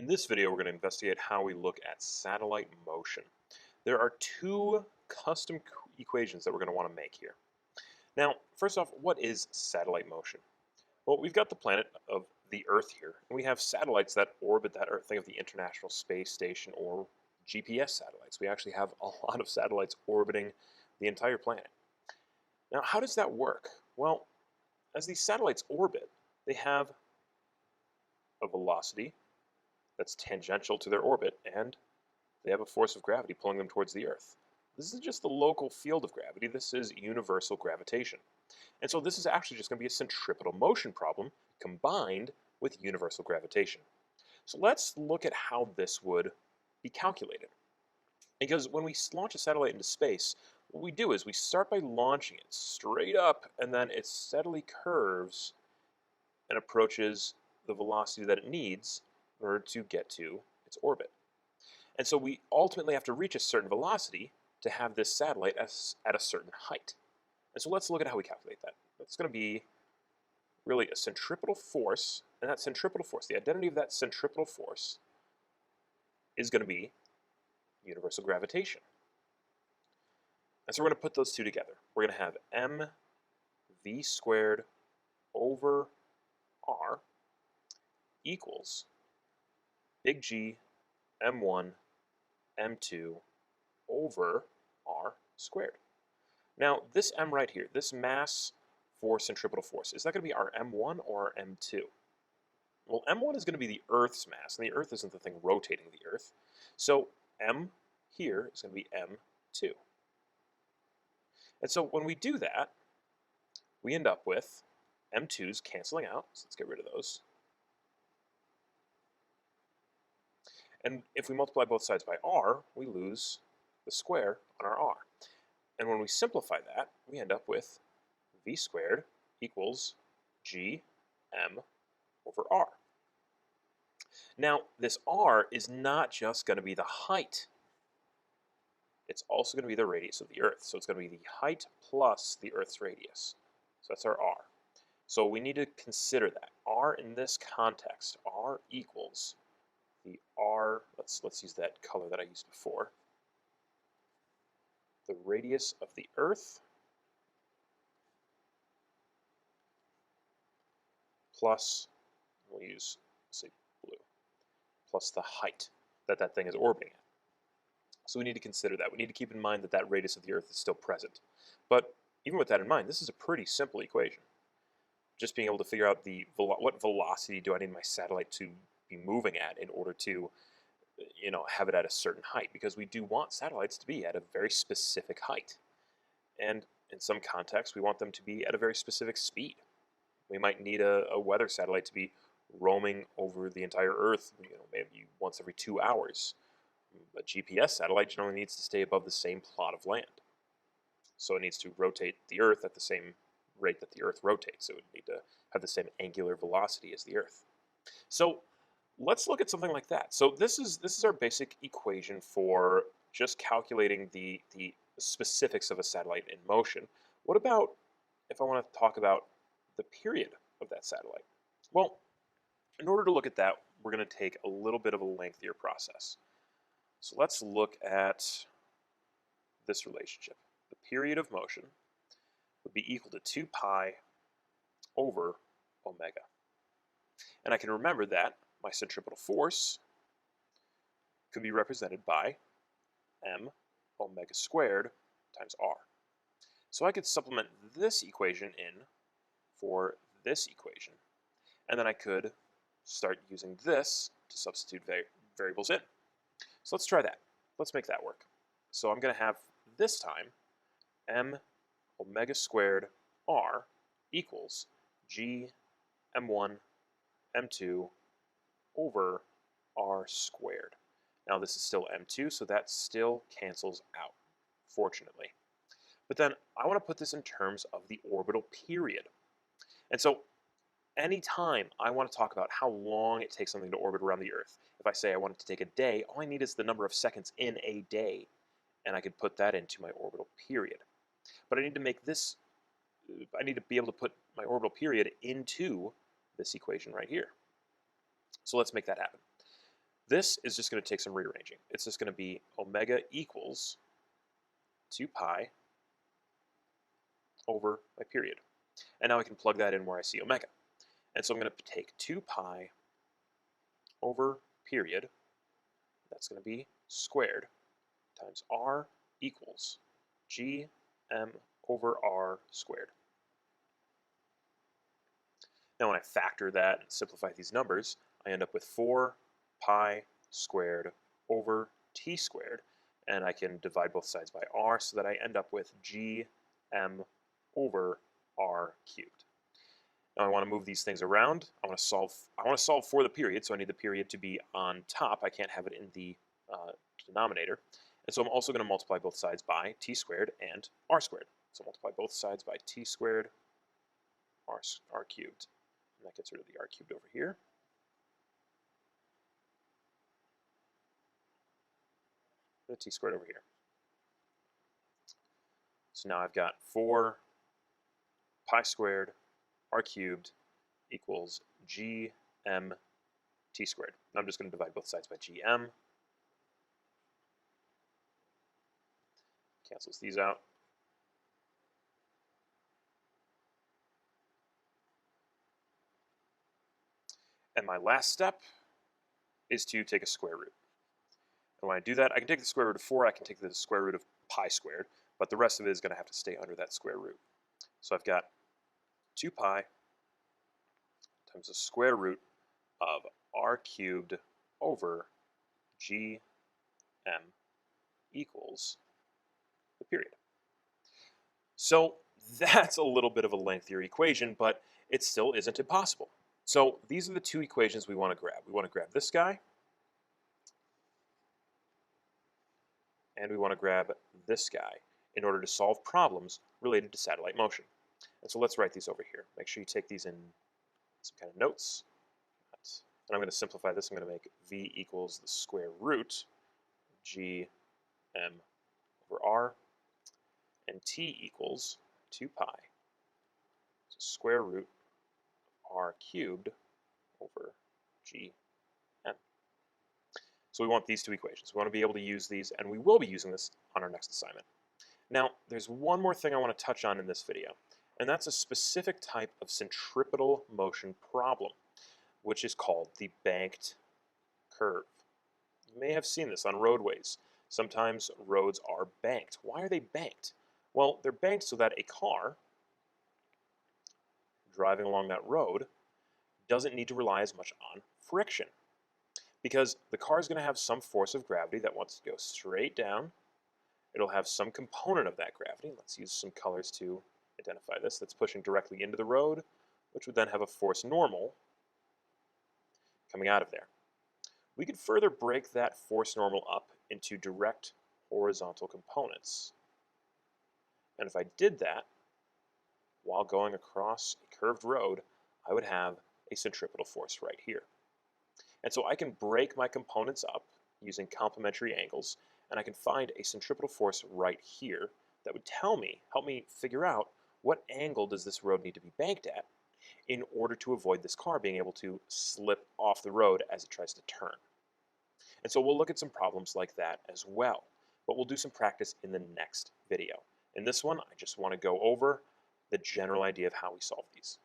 In this video, we're going to investigate how we look at satellite motion. There are two custom equations that we're going to want to make here. Now, first off, what is satellite motion? Well, we've got the planet of the Earth here, and we have satellites that orbit that Earth. Think of the International Space Station or GPS satellites. We actually have a lot of satellites orbiting the entire planet. Now, how does that work? Well, as these satellites orbit, they have a velocity that's tangential to their orbit, and they have a force of gravity pulling them towards the Earth. This isn't just the local field of gravity, this is universal gravitation. And so this is actually just going to be a centripetal motion problem combined with universal gravitation. So let's look at how this would be calculated. Because when we launch a satellite into space, what we do is we start by launching it straight up, and then it steadily curves and approaches the velocity that it needs in order to get to its orbit. And so we ultimately have to reach a certain velocity to have this satellite at a certain height. And so let's look at how we calculate that. That's going to be really a centripetal force, and that centripetal force, the identity of that centripetal force, is going to be universal gravitation. And so we're going to put those two together. We're going to have mv squared over r equals big G m1 m2 over r squared. Now this m right here, this mass for centripetal force, is that going to be our m1 or our m2? Well, m1 is going to be the Earth's mass, and the Earth isn't the thing rotating the Earth. So m here is going to be m2. And so when we do that, we end up with m2's canceling out, so let's get rid of those. And if we multiply both sides by r, we lose the square on our r. And when we simplify that, we end up with v squared equals g m over r. Now, this r is not just going to be the height. It's also going to be the radius of the Earth. So it's going to be the height plus the Earth's radius. So that's our r. So we need to consider that. R in this context, r equals the r, let's use that color that I used before, the radius of the Earth plus, we'll use, say, blue, plus the height that that thing is orbiting at. So we need to consider that. We need to keep in mind that that radius of the Earth is still present. But even with that in mind, this is a pretty simple equation. Just being able to figure out what velocity do I need my satellite to be moving at in order to, have it at a certain height, because we do want satellites to be at a very specific height. And in some contexts, we want them to be at a very specific speed. We might need a weather satellite to be roaming over the entire Earth, maybe once every 2 hours. A GPS satellite generally needs to stay above the same plot of land. So it needs to rotate the Earth at the same rate that the Earth rotates. So it would need to have the same angular velocity as the Earth. So let's look at something like that. So this is our basic equation for just calculating the specifics of a satellite in motion. What about if I want to talk about the period of that satellite? Well, in order to look at that, we're going to take a little bit of a lengthier process. So let's look at this relationship. The period of motion would be equal to 2 pi over omega. And I can remember that my centripetal force could be represented by m omega squared times r. So I could supplement this equation in for this equation, and then I could start using this to substitute variables in. So let's try that. Let's make that work. So I'm going to have this time m omega squared r equals g m1 m2 over r squared. Now this is still m2, so that still cancels out, fortunately. But then I want to put this in terms of the orbital period. And so anytime I want to talk about how long it takes something to orbit around the Earth, if I say I want it to take a day, all I need is the number of seconds in a day, and I could put that into my orbital period. But I need to make this, I need to be able to put my orbital period into this equation right here. So let's make that happen. This is just going to take some rearranging. It's just going to be omega equals 2 pi over my period. And now I can plug that in where I see omega. And so I'm going to take 2 pi over period, that's going to be squared, times r equals g m over r squared. Now when I factor that and simplify these numbers, I end up with 4 pi squared over t squared, and I can divide both sides by r so that I end up with g m over r cubed. Now I want to move these things around. I want to solve for the period, so I need the period to be on top. I can't have it in the denominator. And so I'm also going to multiply both sides by t squared and r squared. So multiply both sides by t squared, r cubed. And that gets rid of the r cubed over here. The t squared over here. So now I've got 4 pi squared r cubed equals g m t squared. I'm just going to divide both sides by gm. Cancels these out. And my last step is to take a square root. And when I do that, I can take the square root of 4, I can take the square root of pi squared, but the rest of it is going to have to stay under that square root. So I've got 2 pi times the square root of r cubed over gm equals the period. So that's a little bit of a lengthier equation, but it still isn't impossible. So these are the two equations we want to grab. We want to grab this guy, and we want to grab this guy in order to solve problems related to satellite motion. And so let's write these over here. Make sure you take these in some kind of notes. And I'm going to simplify this. I'm going to make v equals the square root g m over r, and t equals 2 pi. So square root r cubed over g m. So we want these two equations. We want to be able to use these, and we will be using this on our next assignment. Now, there's one more thing I want to touch on in this video, and that's a specific type of centripetal motion problem, which is called the banked curve. You may have seen this on roadways. Sometimes roads are banked. Why are they banked? Well, they're banked so that a car driving along that road doesn't need to rely as much on friction, because the car is going to have some force of gravity that wants to go straight down. It'll have some component of that gravity. Let's use some colors to identify this. That's pushing directly into the road, which would then have a force normal coming out of there. We could further break that force normal up into direct horizontal components. And if I did that while going across a curved road, I would have a centripetal force right here. And so I can break my components up using complementary angles, and I can find a centripetal force right here that would help me figure out what angle does this road need to be banked at in order to avoid this car being able to slip off the road as it tries to turn. And so we'll look at some problems like that as well, but we'll do some practice in the next video. In this one, I just want to go over the general idea of how we solve these.